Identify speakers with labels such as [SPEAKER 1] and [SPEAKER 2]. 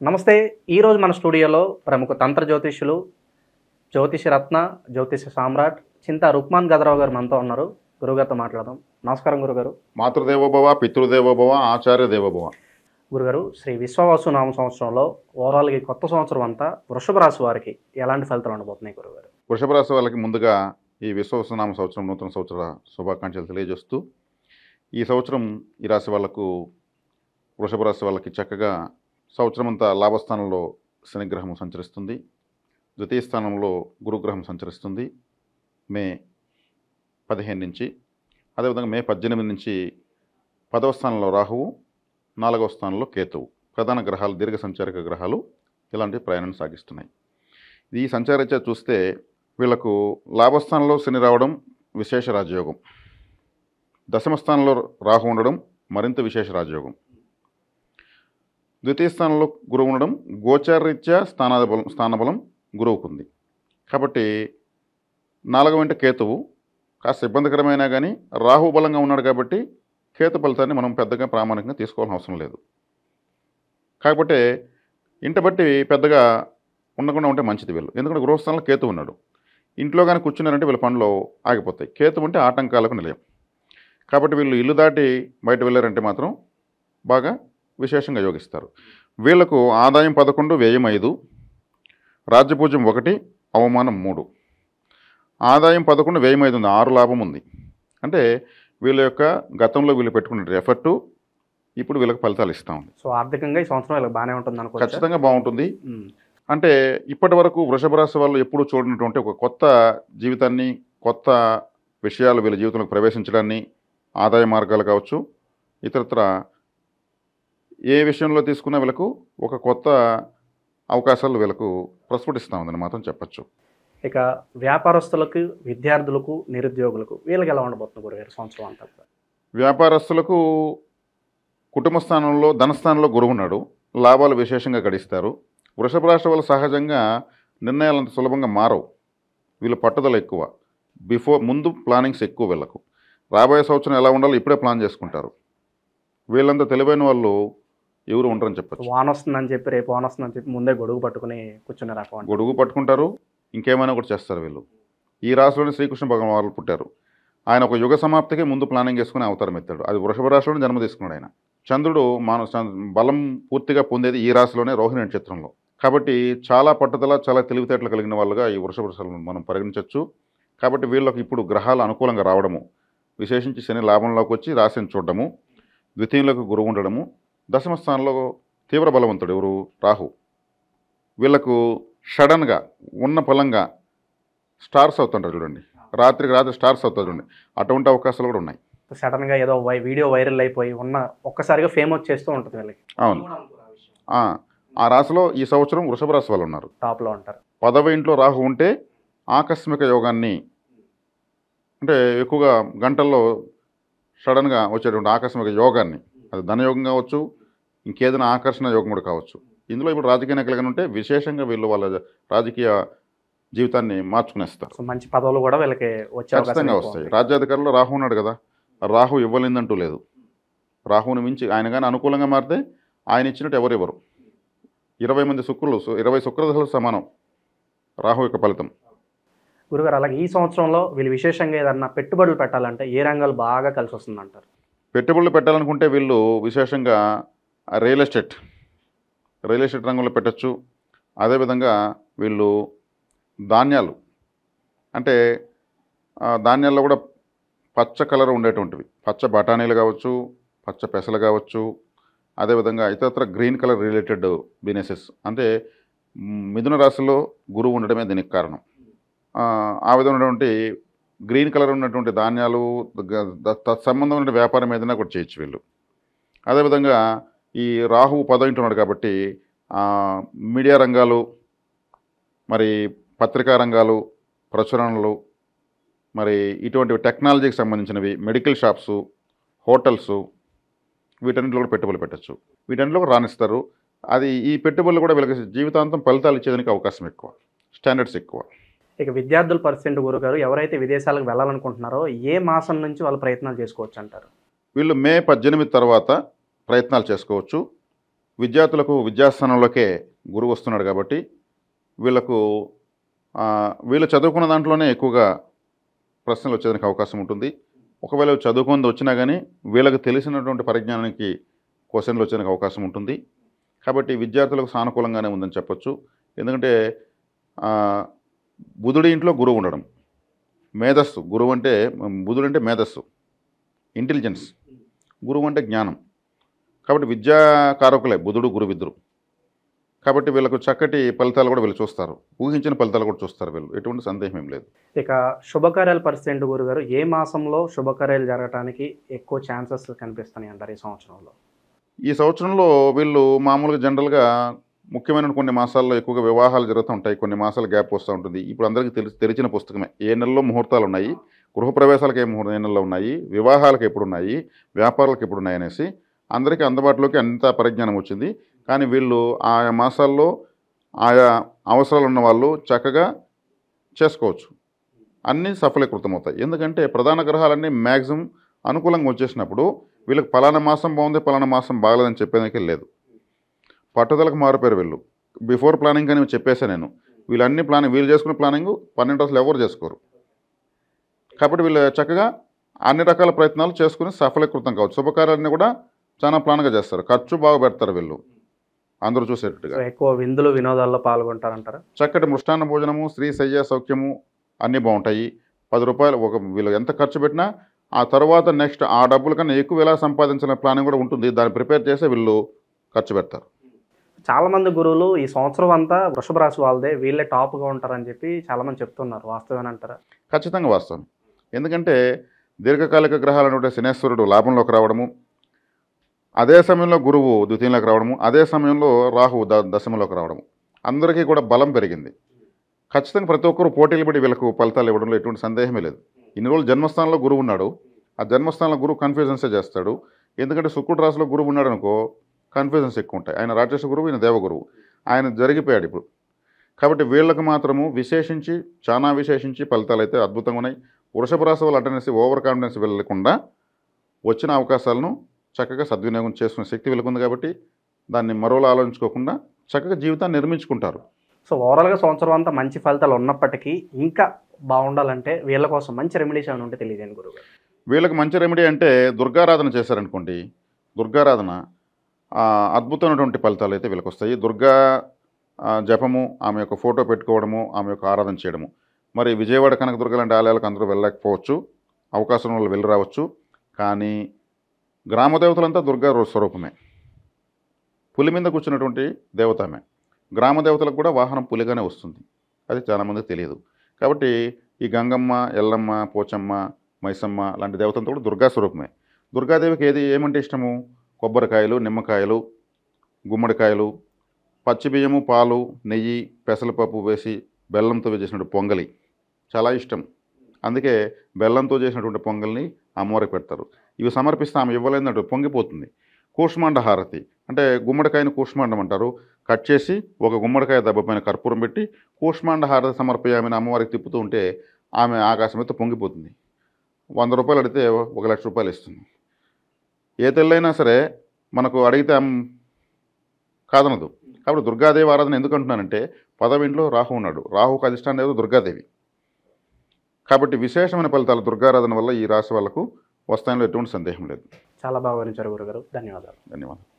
[SPEAKER 1] నమస్తే. ఈరోజు మన స్టూడియోలో ప్రముఖ తంత్ర జ్యోతిష్యులు, జ్యోతిష రత్న, జ్యోతిష సామ్రాట్ చింతా రుక్మాన్ గదరావు గారు మనతో ఉన్నారు. గురుగారితో మాట్లాడదాం. నమస్కారం గురుగారు.
[SPEAKER 2] మాతృదేవోభవ, పితృదేవోభవ, ఆచార్య దేవోభవ.
[SPEAKER 1] గురుగారు, శ్రీ విశ్వవసు నామ సంవత్సరంలో ఓవరాల్గా కొత్త సంవత్సరం అంతా వృషభ రాశి వారికి ఎలాంటి ఫలితాలు ఉండబోతున్నాయి గురుగారు?
[SPEAKER 2] వృషభ రాశి వాళ్ళకి ముందుగా ఈ విశ్వవసునామ సంవత్సరం నూతన సంవత్సర శుభాకాంక్షలు తెలియజేస్తూ, ఈ సంవత్సరం ఈ రాశి వాళ్ళకు వృషభ రాశి వాళ్ళకి చక్కగా సంవత్సరం అంతా లాభస్థానంలో శనిగ్రహం సంచరిస్తుంది, ద్వితీయ స్థానంలో గురుగ్రహం సంచరిస్తుంది మే 15 నుంచి. అదేవిధంగా మే 18 నుంచి 10వ స్థానంలో రాహువు, 4వ స్థానంలో కేతువు, ప్రధాన గ్రహాలు, దీర్ఘ సంచారిక గ్రహాలు ఇలాంటి ప్రయాణం సాగిస్తున్నాయి. ఈ సంచారీత్యా చూస్తే వీళ్లకు లాభస్థానంలో శని రావడం విశేష రాజయోగం, దశమ స్థానంలో రాహు ఉండడం మరింత విశేష రాజయోగం, ద్వితీయ స్థానంలో గురువు ఉండడం గోచారరీత్యా స్థానబలం గురువుకు ఉంది. కాబట్టి 4వ ఇంట కేతువు కాస్త ఇబ్బందికరమైనా కానీ రాహు బలంగా ఉన్నాడు కాబట్టి కేతు ఫలితాన్ని మనం పెద్దగా ప్రామాణికంగా తీసుకోవాల్సిన అవసరం లేదు. కాకపోతే ఇంట బట్టి పెద్దగా ఉండకుండా ఉంటే మంచిది వీళ్ళు, ఎందుకంటే గృహస్థానంలో కేతు ఉన్నాడు. ఇంట్లో కానీ కూర్చున్నారంటే వీళ్ళ పనులు ఆగిపోతాయి. కేతు అంటే ఆటంకాలకు నిలయం. కాబట్టి వీళ్ళు ఇల్లు దాటి బయట వెళ్ళారంటే మాత్రం బాగా విశేషంగా యోగిస్తారు. వీళ్లకు ఆదాయం 11, వ్యయం 5, రాజ్యపూజ్యం 1, అవమానం 3. ఆదాయం 11, వ్యయం 5 ఉంది, 6 లాభం ఉంది. అంటే వీళ్ళ యొక్క గతంలో వీళ్ళు పెట్టుకునే ఎఫర్టు ఇప్పుడు వీళ్ళకి ఫలితాలు ఇస్తూ ఉంది.
[SPEAKER 1] సో ఆర్థికంగా ఈ సంవత్సరం వీళ్ళకి బాగానే ఉంటుంది అనుకో.
[SPEAKER 2] ఖచ్చితంగా బాగుంటుంది. అంటే ఇప్పటి వరకు వృషభ రాశి వాళ్ళు ఎప్పుడు చూడనటువంటి ఒక కొత్త జీవితాన్ని, కొత్త విషయాలు వీళ్ళ జీవితంలోకి ప్రవేశించడాన్ని, ఆదాయ మార్గాలు కావచ్చు, ఇతరత్ర ఏ విషయంలో తీసుకున్నా వీళ్ళకు ఒక కొత్త అవకాశాలు వీళ్ళకు ప్రస్ఫుటిస్తూ ఉందని మాత్రం చెప్పచ్చు.
[SPEAKER 1] ఇక వ్యాపారస్తులకు, విద్యార్థులకు, నిరుద్యోగులకు వీళ్ళకి ఎలా ఉండబోతుంది గురుగారు సంవత్సరం అంతా?
[SPEAKER 2] వ్యాపారస్తులకు కుటుంబ స్థానంలో, ధనస్థానంలో గురువు ఉన్నాడు, లాభాలు విశేషంగా గడిస్తారు. వృషభ రాశి వాళ్ళు సహజంగా నిర్ణయాలు అంత సులభంగా మారవు. వీళ్ళు పట్టుదల ఎక్కువ, ముందు ప్లానింగ్స్ ఎక్కువ. వీళ్ళకు రాబోయే సంవత్సరం ఎలా ఉండాలో ఇప్పుడే ప్లాన్ చేసుకుంటారు. వీళ్ళంతా తెలివైన వాళ్ళు ఎవరు ఉంటారని చెప్పచ్చు.
[SPEAKER 1] వాన వస్తుందని చెప్పి, రేపు వాన వస్తుందని చెప్పి ముందే గొడుగు పట్టుకుని కూర్చునే రకం.
[SPEAKER 2] గొడుగు పట్టుకుంటారు, ఇంకేమైనా కూడా చేస్తారు వీళ్ళు. ఈ రాశిలోనే శ్రీకృష్ణ భగవాన్ వాళ్ళు పుట్టారు. ఆయన ఒక యుగ సమాప్తికి ముందు ప్లానింగ్ చేసుకుని అవతారం ఎత్తాడు. అది వృషభ రాశిలోనే జన్మ తీసుకున్నాడు ఆయన. చంద్రుడు బలం పూర్తిగా పొందేది ఈ రాశిలోనే, రోహిణి నక్షత్రంలో. కాబట్టి చాలా పట్టుదల, చాలా తెలివితేటలు కలిగిన వాళ్ళుగా ఈ వృషభ రాశులను మనం పరిగణించవచ్చు. కాబట్టి వీళ్ళకి ఇప్పుడు గ్రహాలు అనుకూలంగా రావడము, విశేషించి శని లాభంలోకి వచ్చి రాశిని చూడడము, ద్వితీయంలోకి గురువు ఉండడము, దశమ స్థానంలో తీవ్ర బలవంతుడు ఎవరు, రాహు. వీళ్లకు సడన్గా ఉన్న ఫలంగా స్టార్స్ అవుతుంటారు చూడండి, రాత్రికి రాత్రి స్టార్స్ అవుతారు చూడండి, అటువంటి అవకాశాలు కూడా ఉన్నాయి.
[SPEAKER 1] సడన్గా ఏదో వీడియో వైరల్ అయిపోయి ఒక్కసారిగా ఫేమ్ వచ్చేస్తూ ఉంటుంది వీళ్ళకి.
[SPEAKER 2] అవును, ఆ రాశిలో ఈ సంవత్సరం వృషభ రాశి వాళ్ళు ఉన్నారు,
[SPEAKER 1] టాప్లో ఉంటారు.
[SPEAKER 2] 10వ ఇంట్లో రాహు ఉంటే ఆకస్మిక యోగాన్ని, అంటే ఎక్కువగా గంటల్లో సడన్గా వచ్చేటువంటి ఆకస్మిక యోగాన్ని, అది ధనయోగం కావచ్చు, ఇంకేదైనా ఆకర్షణ యోగం కూడా కావచ్చు. ఇందులో ఇప్పుడు రాజకీయ నాయకులుగా ఉంటే విశేషంగా వీళ్ళు వాళ్ళ రాజకీయ జీవితాన్ని మార్చుకునేస్తారు.
[SPEAKER 1] మంచి పదవులు కూడా వీళ్ళకి
[SPEAKER 2] ఖచ్చితంగా వస్తాయి. రాజ్యాధికారులు రాహు ఉన్నాడు కదా, రాహు ఇవ్వలేదంటూ లేదు. రాహుని మించి ఆయన కానీ అనుకూలంగా మారితే ఆయన ఇచ్చినట్టు ఎవరెవరు. 20 మంది శుక్రులు, 20 శుక్రదశలు సమానం రాహు యొక్క ఫలితం.
[SPEAKER 1] గురుగారు, అలాగే ఈ సంవత్సరంలో వీళ్ళు విశేషంగా ఏదన్నా పెట్టుబడులు పెట్టాలంటే ఏ రంగాలు బాగా కలిసి వస్తుందంటారు?
[SPEAKER 2] పెట్టుబడులు పెట్టాలనుకుంటే వీళ్ళు విశేషంగా రియల్ ఎస్టేట్ రంగంలో పెట్టచ్చు. అదేవిధంగా వీళ్ళు ధాన్యాలు, అంటే ధాన్యాల్లో కూడా పచ్చ కలర్ ఉండేటువంటివి, పచ్చ బఠానీలు కావచ్చు, పచ్చ పెసలు కావచ్చు, అదేవిధంగా ఇతరత్ర గ్రీన్ కలర్ రిలేటెడ్ బిజినెసెస్. అంటే మిథున రాశిలో గురువు ఉండడమే దీనికి కారణం. ఆ విధమైనటువంటి గ్రీన్ కలర్ ఉన్నటువంటి ధాన్యాలు, తత్సంబంధమైన వ్యాపారం ఏదైనా కూడా చేయొచ్చు వీళ్ళు. అదేవిధంగా ఈ రాహు 10వ ఇంట్లో ఉన్నాడు కాబట్టి మీడియా రంగాలు, మరి పత్రికా రంగాలు, ప్రచురణలు, మరి ఇటువంటి టెక్నాలజీకి సంబంధించినవి, మెడికల్ షాప్సు, హోటల్సు, వీటన్నిటిలో కూడా పెట్టుబడులు పెట్టచ్చు. వీటన్నిటిలో కూడా రాణిస్తారు. అది ఈ పెట్టుబడులు కూడా వీళ్ళకి జీవితాంతం ఫలితాలు ఇచ్చేదానికి అవకాశం ఎక్కువ, స్టాండర్డ్స్ ఎక్కువ.
[SPEAKER 1] ఇక విద్యార్థుల పరిస్థితి గురుగారు, ఎవరైతే విదేశాలకు వెళ్ళాలనుకుంటున్నారో ఏ మాసం నుంచి వాళ్ళు ప్రయత్నాలు చేసుకోవచ్చు అంటారు?
[SPEAKER 2] వీళ్ళు మే 18 తర్వాత ప్రయత్నాలు చేసుకోవచ్చు. విద్యార్థులకు విద్యాస్థానంలోకే గురువు వస్తున్నాడు కాబట్టి వీళ్ళకు వీళ్ళు చదువుకున్న దాంట్లోనే ఎక్కువగా ప్రశ్నలు వచ్చేదానికి అవకాశం ఉంటుంది. ఒకవేళ చదువుకుంది వచ్చినా కానీ వీళ్ళకి తెలిసినటువంటి పరిజ్ఞానానికి క్వశ్చన్లు వచ్చేదానికి అవకాశం ఉంటుంది. కాబట్టి విద్యార్థులకు సానుకూలంగానే ఉందని చెప్పొచ్చు. ఎందుకంటే బుధుడి ఇంట్లో గురువు ఉండడం, మేధస్సు. గురువు అంటే బుధుడు అంటే మేధస్సు, ఇంటెలిజెన్స్. గురువు అంటే జ్ఞానం. కాబట్టి విద్యాకారకులే బుధుడు గురువిద్దరు. కాబట్టి వీళ్ళకు చక్కటి ఫలితాలు కూడా వీళ్ళు చూస్తారు, ఊహించిన ఫలితాలు కూడా చూస్తారు వీళ్ళు, ఎటువంటి సందేహం ఏం లేదు.
[SPEAKER 1] ఇక శుభకార్యాల పరిస్థితి ఏంటి గురుగారు? ఏ మాసంలో శుభకార్యాలు జరగడానికి ఎక్కువ ఛాన్సెస్ కనిపిస్తున్నాయి అంటారు ఈ సంవత్సరంలో?
[SPEAKER 2] ఈ సంవత్సరంలో వీళ్ళు మామూలుగా జనరల్గా ముఖ్యమైన కొన్ని మాసాల్లో ఎక్కువగా వివాహాలు జరుగుతూ ఉంటాయి, కొన్ని మాసాలు గ్యాప్ వస్తూ ఉంటుంది. ఇప్పుడు అందరికీ తెరిచిన పుస్తకమే ఏ నెలలో ముహూర్తాలు ఉన్నాయి, గృహప్రవేశాలకు ఏ నెలలో ఉన్నాయి, వివాహాలకు ఎప్పుడు ఉన్నాయి, వ్యాపారాలకు ఎప్పుడు ఉన్నాయి అనేసి అందరికీ అందుబాటులోకి అంత పరిజ్ఞానం వచ్చింది. కానీ వీళ్ళు ఆయా మాసాల్లో ఆయా అవసరాలు ఉన్న వాళ్ళు చక్కగా చేసుకోవచ్చు, అన్నీ సఫలీకృతమవుతాయి. ఎందుకంటే ప్రధాన గ్రహాలన్నీ మ్యాక్సిమం అనుకూలంగా వచ్చేసినప్పుడు వీళ్ళకి పలానా మాసం బాగుంది, పలానా మాసం బాగలేదని చెప్పేదానికి లేదు. పట్టుదలకు మారిపోయారు వీళ్ళు. బిఫోర్ ప్లానింగ్ అని చెప్పేసా నేను. వీళ్ళు చేసుకునే ప్లానింగ్ 12 రోజులు ఎవరు చేసుకోరు. కాబట్టి వీళ్ళు చక్కగా అన్ని రకాల ప్రయత్నాలు చేసుకుని సఫలీకృతం కావచ్చు. శుభకార్యాలన్నీ కూడా చాలా ప్లాన్గా చేస్తారు, ఖర్చు బాగా పెడతారు వీళ్ళు, అందరూ చూసేటట్టుగా.
[SPEAKER 1] ఎక్కువ విందులు వినోదాల్లో పాల్గొంటారంటారా?
[SPEAKER 2] చక్కటి మృష్టాన్న భోజనము, స్త్రీ శయ్య సౌఖ్యము అన్నీ బాగుంటాయి. 10 రూపాయలు వీళ్ళు ఎంత ఖర్చు పెట్టినా ఆ తర్వాత నెక్స్ట్ ఆ డబ్బుల కన్నా ఎక్కువ ఎలా సంపాదించాలనే ప్లానింగ్ కూడా ఉంటుంది. దాన్ని ప్రిపేర్ చేసి వీళ్ళు ఖర్చు పెడతారు.
[SPEAKER 1] చాలామంది గురువులు ఈ సంవత్సరం అంతా వృషభ రాశి వాళ్ళదే, వీళ్ళే టాప్గా ఉంటారని చెప్పి చాలామంది చెప్తున్నారు, వాస్తవేనంటారా?
[SPEAKER 2] ఖచ్చితంగా వాస్తవం. ఎందుకంటే దీర్ఘకాలిక గ్రహాలు అంటే శనేశ్వరుడు లాభంలోకి రావడము, అదే సమయంలో గురువు ద్వితీయంలోకి రావడము, అదే సమయంలో రాహు దశమంలోకి రావడము, అందరికీ కూడా బలం పెరిగింది. ఖచ్చితంగా ప్రతి ఒక్కరు పోటీలు పడి వీళ్ళకు ఫలితాలు ఇవ్వడంలో ఎటువంటి సందేహమే లేదు. ఇన్ని రోజులు జన్మస్థానంలో గురువు ఉన్నాడు, ఆ జన్మస్థానంలో గురువు కన్ఫ్యూజన్సే చేస్తాడు. ఎందుకంటే శుక్రుడు రాశిలో గురువు ఉన్నాడు అనుకో కన్ఫ్యూజన్స్ ఎక్కువ ఉంటాయి. ఆయన రాక్షస గురువు, ఈయన దేవగురువు, ఆయన జరిగిపోయాడు ఇప్పుడు. కాబట్టి వీళ్ళకు మాత్రము చాలా విశేషించి ఫలితాలు అయితే అద్భుతంగా ఉన్నాయి. వృషభ రాశి వాళ్ళు అటెండెన్స్ ఓవర్ కాన్ఫిడెన్స్ వెళ్ళకుండా వచ్చిన అవకాశాలను చక్కగా సద్వినియోగం చేసుకునే శక్తి వీళ్ళకుంది. కాబట్టి దాన్ని మరోలా ఆలోచించుకోకుండా చక్కగా జీవితాన్ని నిర్మించుకుంటారు.
[SPEAKER 1] సో ఓవరాల్గా సంవత్సరం అంతా మంచి ఫలితాలు ఉన్నప్పటికీ ఇంకా బాగుండాలంటే వీళ్ళ కోసం మంచి రెమెడీస్ ఏమైనా ఉంటే తెలియజేయండి గురువుగారు.
[SPEAKER 2] వీళ్ళకి మంచి రెమెడీ అంటే దుర్గారాధన చేశారనుకోండి, దుర్గారాధన అద్భుతమైనటువంటి ఫలితాలు అయితే వీళ్ళకి వస్తాయి. దుర్గా జపము, ఆమె యొక్క ఫోటో పెట్టుకోవడము, ఆమె యొక్క ఆరాధన చేయడము. మరి విజయవాడ కనకదుర్గ లాంటి ఆలయాలకు అందరూ వెళ్ళలేకపోవచ్చు, అవకాశం వాళ్ళు వెళ్ళి రావచ్చు. కానీ గ్రామదేవతలంతా దుర్గా స్వరూపమే, పులి మీద కూర్చున్నటువంటి దేవత ఆమె. గ్రామ దేవతలకు కూడా వాహనం పులిగానే వస్తుంది, అది చాలామందికి తెలియదు. కాబట్టి ఈ గంగమ్మ, ఎల్లమ్మ, పోచమ్మ, మైసమ్మ లాంటి దేవతలతో కూడా దుర్గా స్వరూపమే. దుర్గాదేవికి ఏమంటే ఇష్టము? కొబ్బరికాయలు, నిమ్మకాయలు, గుమ్మడికాయలు, పచ్చి బియ్యము, పాలు, నెయ్యి, పెసరపప్పు వేసి బెల్లంతో చేసినటువంటి పొంగలి చాలా ఇష్టం. అందుకే బెల్లంతో చేసినటువంటి పొంగల్ని అమ్మవారికి పెడతారు. ఇవి సమర్పిస్తే ఆమె ఇవ్వలేదంటూ పొంగిపోతుంది. కూష్మాండ హారతి అంటే గుమ్మడికాయను కూష్మాండం అంటారు. కట్ చేసి ఒక గుమ్మడికాయ దెబ్బ పైన కర్పూరం పెట్టి కూష్మాండ హారతి సమర్పయామని అమ్మవారికి తిప్పుతూ ఉంటే ఆమె ఆకాశం అయితే పొంగిపోతుంది. 100 రూపాయలు అడిగితే 1,00,000 రూపాయలు ఇస్తుంది. ఏ తెల్లైనా సరే మనకు అడిగితే కాదనదు. కాబట్టి దుర్గాదేవి ఆరాధన ఎందుకు అంటున్నానంటే 10వ ఇంట్లో రాహు ఉన్నాడు, రాహుకు అధిష్టానం లేదు దుర్గాదేవి. కాబట్టి విశేషమైన ఫలితాలు దుర్గారాధన వల్ల ఈ రాశి వాళ్ళకు వస్తాయనిలో ఎటువంటి సందేహం లేదు.
[SPEAKER 1] చాలా బాగా వివరించారు గురుగారు, ధన్యవాదాలు.
[SPEAKER 2] ధన్యవాదాలు.